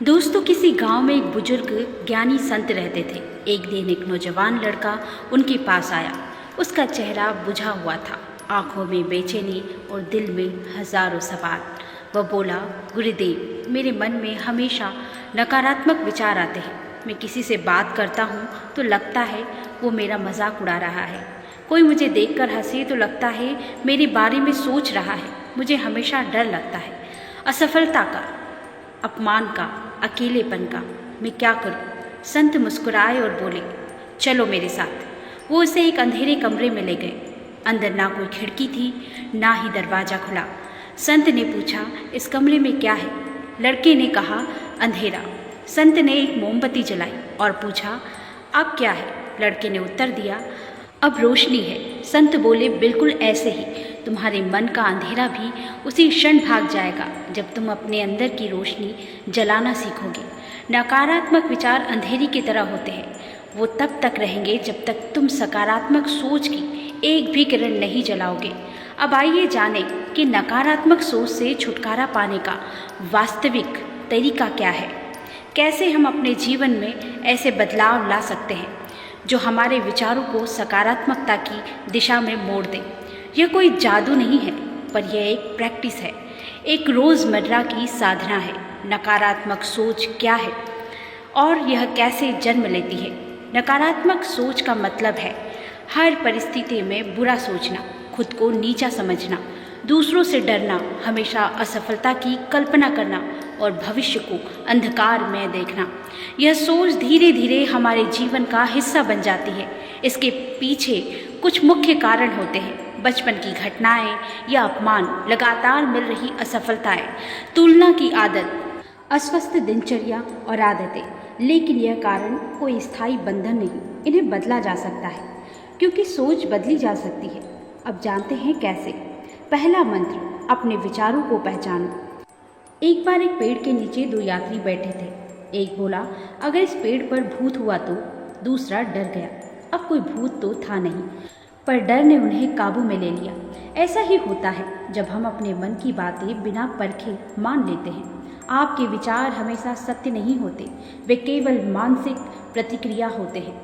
दोस्तों, किसी गांव में एक बुजुर्ग ज्ञानी संत रहते थे। एक दिन एक नौजवान लड़का उनके पास आया। उसका चेहरा बुझा हुआ था, आंखों में बेचैनी और दिल में हजारों सवाल। वह बोला, गुरुदेव, मेरे मन में हमेशा नकारात्मक विचार आते हैं। मैं किसी से बात करता हूँ तो लगता है वो मेरा मजाक उड़ा रहा है। कोई मुझे देखकर हंसे तो लगता है मेरे बारे में सोच रहा है। मुझे हमेशा डर लगता है, असफलता का, अपमान का, अकेलेपन का। मैं क्या करूं? संत मुस्कुराए और बोले, चलो मेरे साथ। वो उसे एक अंधेरे कमरे में ले गए। अंदर ना कोई खिड़की थी, ना ही दरवाज़ा खुला। संत ने पूछा, इस कमरे में क्या है? लड़के ने कहा, अंधेरा। संत ने एक मोमबत्ती जलाई और पूछा, अब क्या है? लड़के ने उत्तर दिया, अब रोशनी है। संत बोले, बिल्कुल ऐसे ही तुम्हारे मन का अंधेरा भी उसी क्षण भाग जाएगा जब तुम अपने अंदर की रोशनी जलाना सीखोगे। नकारात्मक विचार अंधेरी की तरह होते हैं। वो तब तक रहेंगे जब तक तुम सकारात्मक सोच की एक भी किरण नहीं जलाओगे। अब आइए जानें कि नकारात्मक सोच से छुटकारा पाने का वास्तविक तरीका क्या है। कैसे हम अपने जीवन में ऐसे बदलाव ला सकते हैं जो हमारे विचारों को सकारात्मकता की दिशा में मोड़ दें। यह कोई जादू नहीं है, पर यह एक प्रैक्टिस है, एक रोज़मर्रा की साधना है। नकारात्मक सोच क्या है और यह कैसे जन्म लेती है? नकारात्मक सोच का मतलब है हर परिस्थिति में बुरा सोचना, खुद को नीचा समझना, दूसरों से डरना, हमेशा असफलता की कल्पना करना और भविष्य को अंधकार में देखना। यह सोच धीरे धीरे हमारे जीवन का हिस्सा बन जाती है। इसके पीछे कुछ मुख्य कारण होते हैं। बचपन की घटनाएं या अपमान, लगातार मिल रही असफलताएं, तुलना की आदत, अस्वस्थ दिनचर्या और आदतें। लेकिन यह कारण कोई स्थायी बंधन नहीं, इन्हें बदला जा सकता है, क्योंकि सोच बदली जा सकती है। अब जानते हैं कैसे। पहला मंत्र, अपने विचारों को पहचानो। एक बार एक पेड़ के नीचे दो यात्री बैठे थे। एक बोला, अगर इस पेड़ पर भूत हुआ तो। दूसरा डर गया। अब कोई भूत तो था नहीं, पर डर ने उन्हें काबू में ले लिया। ऐसा ही होता है जब हम अपने मन की बातें बिना परखे मान लेते हैं। आपके विचार हमेशा सत्य नहीं होते, वे केवल मानसिक प्रतिक्रिया होते हैं।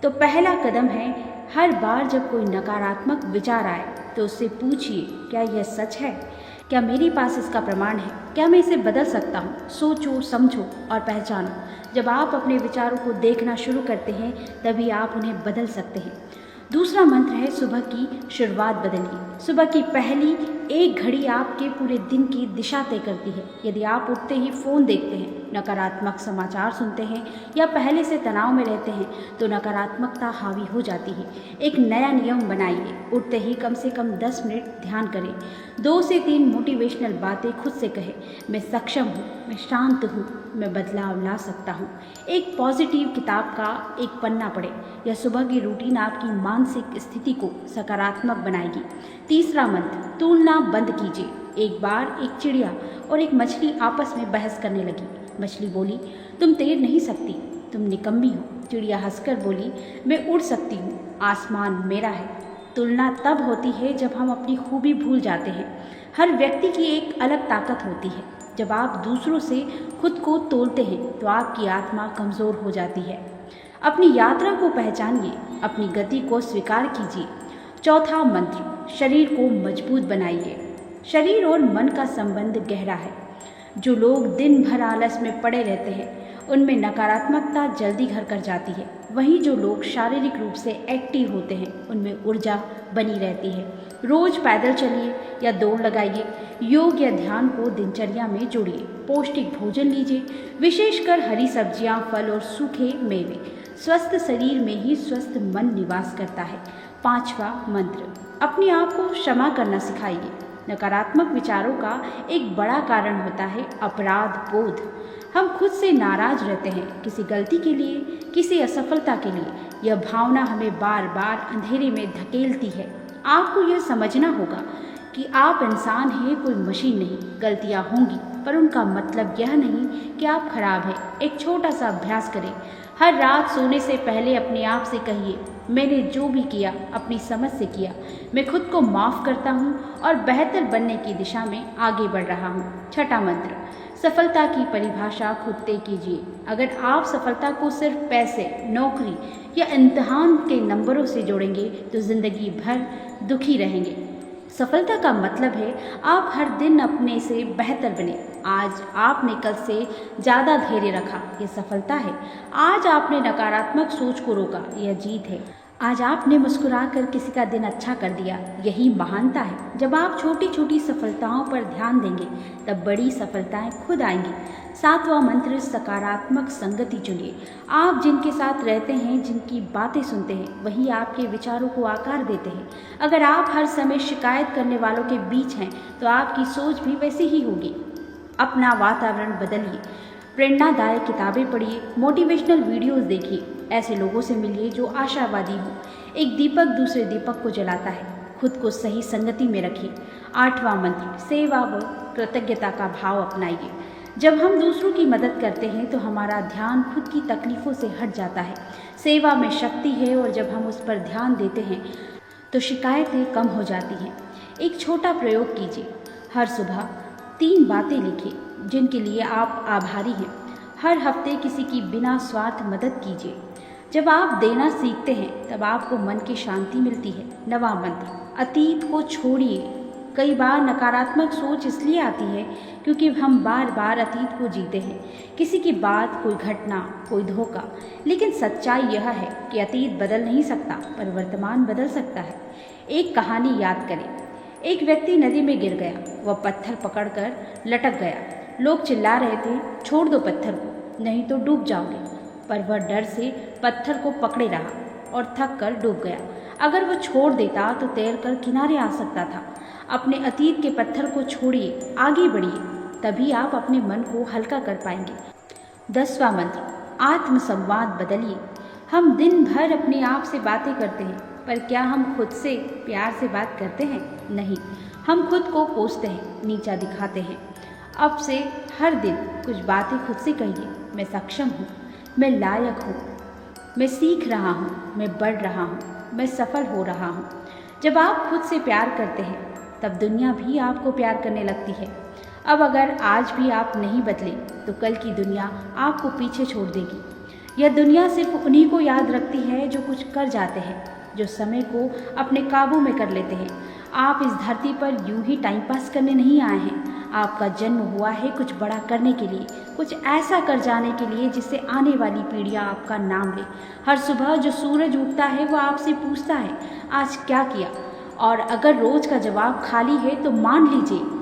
तो पहला कदम है, हर बार जब कोई नकारात्मक विचार आए तो उससे पूछिए, क्या यह सच है? क्या मेरे पास इसका प्रमाण है? क्या मैं इसे बदल सकता हूँ? सोचो, समझो और पहचानो। जब आप अपने विचारों को देखना शुरू करते हैं, तभी आप उन्हें बदल सकते हैं। दूसरा मंत्र है, सुबह की शुरुआत बदलिए। सुबह की पहली एक घड़ी आपके पूरे दिन की दिशा तय करती है। यदि आप उठते ही फ़ोन देखते हैं, नकारात्मक समाचार सुनते हैं या पहले से तनाव में रहते हैं, तो नकारात्मकता हावी हो जाती है। एक नया नियम बनाइए, उठते ही कम से कम 10 मिनट ध्यान करें। 2 से 3 मोटिवेशनल बातें खुद से कहें। मैं सक्षम हूँ, मैं शांत हूँ, मैं बदलाव ला सकता हूँ। एक पॉजिटिव किताब का एक पन्ना पढ़ें। यह सुबह की रूटीन आपकी मानसिक स्थिति को सकारात्मक बनाएगी। तीसरा मंत्र, तुलना बंद कीजिए। एक बार एक चिड़िया और एक मछली आपस में बहस करने लगी। मछली बोली, तुम तैर नहीं सकती, तुम निकम्मी हो। चिड़िया हंसकर बोली, मैं उड़ सकती हूँ, आसमान मेरा है। तुलना तब होती है जब हम अपनी खूबी भूल जाते हैं। हर व्यक्ति की एक अलग ताकत होती है। जब आप दूसरों से खुद को तोलते हैं तो आपकी आत्मा कमज़ोर हो जाती है। अपनी यात्रा को पहचानिए, अपनी गति को स्वीकार कीजिए। चौथा मंत्र, शरीर को मजबूत बनाइए। शरीर और मन का संबंध गहरा है। जो लोग दिन भर आलस में पड़े रहते हैं, उनमें नकारात्मकता जल्दी घर कर जाती है। वहीं जो लोग शारीरिक रूप से एक्टिव होते हैं, उनमें ऊर्जा बनी रहती है। रोज पैदल चलिए या दौड़ लगाइए। योग या ध्यान को दिनचर्या में जोड़िए। पौष्टिक भोजन लीजिए, विशेषकर हरी सब्जियां, फल और सूखे मेवे। स्वस्थ शरीर में ही स्वस्थ मन निवास करता है। पांचवा मंत्र, अपने आप को क्षमा करना सिखाइए। नकारात्मक विचारों का एक बड़ा कारण होता है अपराध बोध। हम खुद से नाराज रहते हैं, किसी गलती के लिए, किसी असफलता के लिए। यह भावना हमें बार बार अंधेरे में धकेलती है। आपको यह समझना होगा कि आप इंसान हैं, कोई मशीन नहीं। गलतियां होंगी, पर उनका मतलब यह नहीं कि आप खराब हैं। एक छोटा सा अभ्यास करें। हर रात सोने से पहले अपने आप से कहिए, मैंने जो भी किया अपनी समझ से किया। मैं खुद को माफ़ करता हूँ और बेहतर बनने की दिशा में आगे बढ़ रहा हूँ। छठा मंत्र, सफलता की परिभाषा खुद तय कीजिए। अगर आप सफलता को सिर्फ पैसे, नौकरी या इम्तिहान के नंबरों से जोड़ेंगे तो ज़िंदगी भर दुखी रहेंगे। सफलता का मतलब है आप हर दिन अपने से बेहतर बने। आज आपने कल से ज़्यादा धैर्य रखा, ये सफलता है। आज आपने नकारात्मक सोच को रोका, यह जीत है। आज आपने मुस्कुराकर किसी का दिन अच्छा कर दिया, यही महानता है। जब आप छोटी छोटी सफलताओं पर ध्यान देंगे तब बड़ी सफलताएं खुद आएंगी। 7वां मंत्र, सकारात्मक संगति चुनिए। आप जिनके साथ रहते हैं, जिनकी बातें सुनते हैं, वही आपके विचारों को आकार देते हैं। अगर आप हर समय शिकायत करने वालों के बीच हैं तो आपकी सोच भी वैसी ही होगी। अपना वातावरण बदलिए, प्रेरणादायक किताबें पढ़िए, मोटिवेशनल वीडियोस देखिए, ऐसे लोगों से मिलिए जो आशावादी हो। एक दीपक दूसरे दीपक को जलाता है। खुद को सही संगति में रखिए। 8वां मंत्र, सेवा व कृतज्ञता का भाव अपनाइए। जब हम दूसरों की मदद करते हैं तो हमारा ध्यान खुद की तकलीफ़ों से हट जाता है। सेवा में शक्ति है और जब हम उस पर ध्यान देते हैं तो शिकायतें कम हो जाती हैं। एक छोटा प्रयोग कीजिए। हर सुबह 3 बातें लिखिए जिनके लिए आप आभारी हैं। हर हफ्ते किसी की बिना स्वार्थ मदद कीजिए। जब आप देना सीखते हैं तब आपको मन की शांति मिलती है। 9वां मंत्र, अतीत को छोड़िए। कई बार नकारात्मक सोच इसलिए आती है क्योंकि हम बार बार अतीत को जीते हैं। किसी की बात, कोई घटना, कोई धोखा। लेकिन सच्चाई यह है कि अतीत बदल नहीं सकता पर वर्तमान बदल सकता है। एक कहानी याद करें। एक व्यक्ति नदी में गिर गया। वह पत्थर पकड़कर लटक गया। लोग चिल्ला रहे थे, छोड़ दो पत्थर को, नहीं तो डूब जाओगे। पर वह डर से पत्थर को पकड़े रहा और थक कर डूब गया। अगर वह छोड़ देता तो तैरकर किनारे आ सकता था। अपने अतीत के पत्थर को छोड़िए, आगे बढ़िए, तभी आप अपने मन को हल्का कर पाएंगे। 10वां मंत्र, आत्मसंवाद बदलिए। हम दिन भर अपने आप से बातें करते हैं, पर क्या हम खुद से प्यार से बात करते हैं? नहीं, हम खुद को कोसते हैं, नीचा दिखाते हैं। अब से हर दिन कुछ बातें खुद से कहिए। मैं सक्षम हूँ, मैं लायक हूँ, मैं सीख रहा हूँ, मैं बढ़ रहा हूँ, मैं सफल हो रहा हूँ। जब आप खुद से प्यार करते हैं तब दुनिया भी आपको प्यार करने लगती है। अब अगर आज भी आप नहीं बदले तो कल की दुनिया आपको पीछे छोड़ देगी। यह दुनिया सिर्फ उन्हीं को याद रखती है जो कुछ कर जाते हैं, जो समय को अपने काबू में कर लेते हैं। आप इस धरती पर यूं ही टाइम पास करने नहीं आए हैं। आपका जन्म हुआ है कुछ बड़ा करने के लिए, कुछ ऐसा कर जाने के लिए जिससे आने वाली पीढ़ियां आपका नाम ले। हर सुबह जो सूरज उगता है वो आपसे पूछता है, आज क्या किया? और अगर रोज का जवाब खाली है तो मान लीजिए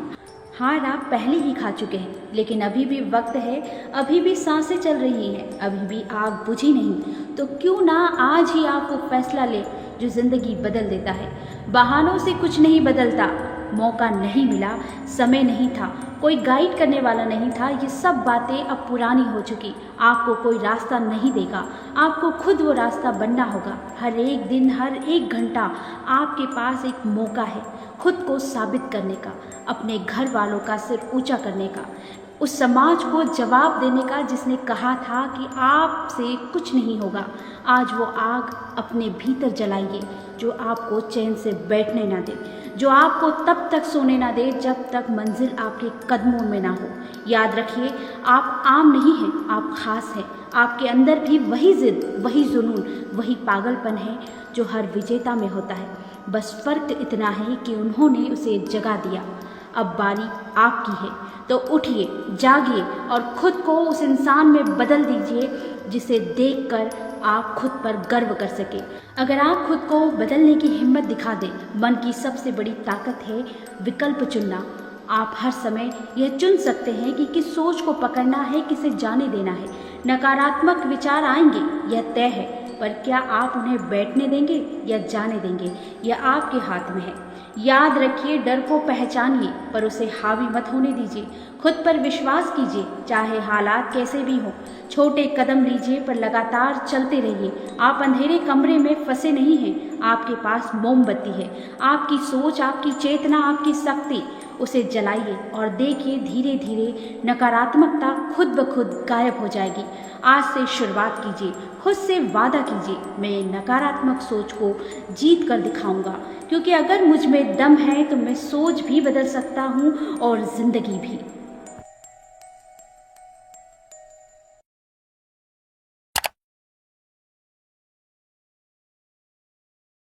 हार आप पहले ही खा चुके हैं। लेकिन अभी भी वक्त है, अभी भी सांसें चल रही हैं, अभी भी आग बुझी नहीं। तो क्यों ना आज ही आप वो फैसला ले जो ज़िंदगी बदल देता है। बहानों से कुछ नहीं बदलता। मौका नहीं मिला, समय नहीं था, कोई गाइड करने वाला नहीं था, ये सब बातें अब पुरानी हो चुकी। आपको कोई रास्ता नहीं देगा, आपको खुद वो रास्ता बनना होगा। हर एक दिन, हर एक घंटा आपके पास एक मौका है खुद को साबित करने का, अपने घर वालों का सिर ऊंचा करने का, उस समाज को जवाब देने का जिसने कहा था कि आपसे कुछ नहीं होगा। आज वो आग अपने भीतर जलाइए जो आपको चैन से बैठने ना दे, जो आपको तब तक सोने ना दे जब तक मंजिल आपके कदमों में ना हो। याद रखिए, आप आम नहीं हैं, आप खास हैं। आपके अंदर भी वही जिद, वही जुनून, वही पागलपन है जो हर विजेता में होता है। बस फर्क इतना है कि उन्होंने उसे जगा दिया। अब बारी आपकी है, तो उठिए, जागिए और खुद को उस इंसान में बदल दीजिए जिसे देखकर आप खुद पर गर्व कर सके। अगर आप खुद को बदलने की हिम्मत दिखा दें, मन की सबसे बड़ी ताकत है विकल्प चुनना। आप हर समय यह चुन सकते हैं कि किस सोच को पकड़ना है, किसे जाने देना है। नकारात्मक विचार आएंगे, यह तय है, पर क्या आप उन्हें बैठने देंगे या जाने देंगे, यह आपके हाथ में है। याद रखिए, डर को पहचानिए पर उसे हावी मत होने दीजिए। खुद पर विश्वास कीजिए, चाहे हालात कैसे भी हों। छोटे कदम लीजिए पर लगातार चलते रहिए। आप अंधेरे कमरे में फंसे नहीं हैं, आपके पास मोमबत्ती है। आपकी सोच, आपकी चेतना, आपकी शक्ति, उसे जलाइए और देखिए धीरे धीरे नकारात्मकता खुद ब खुद गायब हो जाएगी। आज से शुरुआत कीजिए, खुद से वादा कीजिए, मैं नकारात्मक सोच को जीत कर दिखाऊंगा, क्योंकि अगर मुझ में दम है तो मैं सोच भी बदल सकता हूँ और ज़िंदगी भी।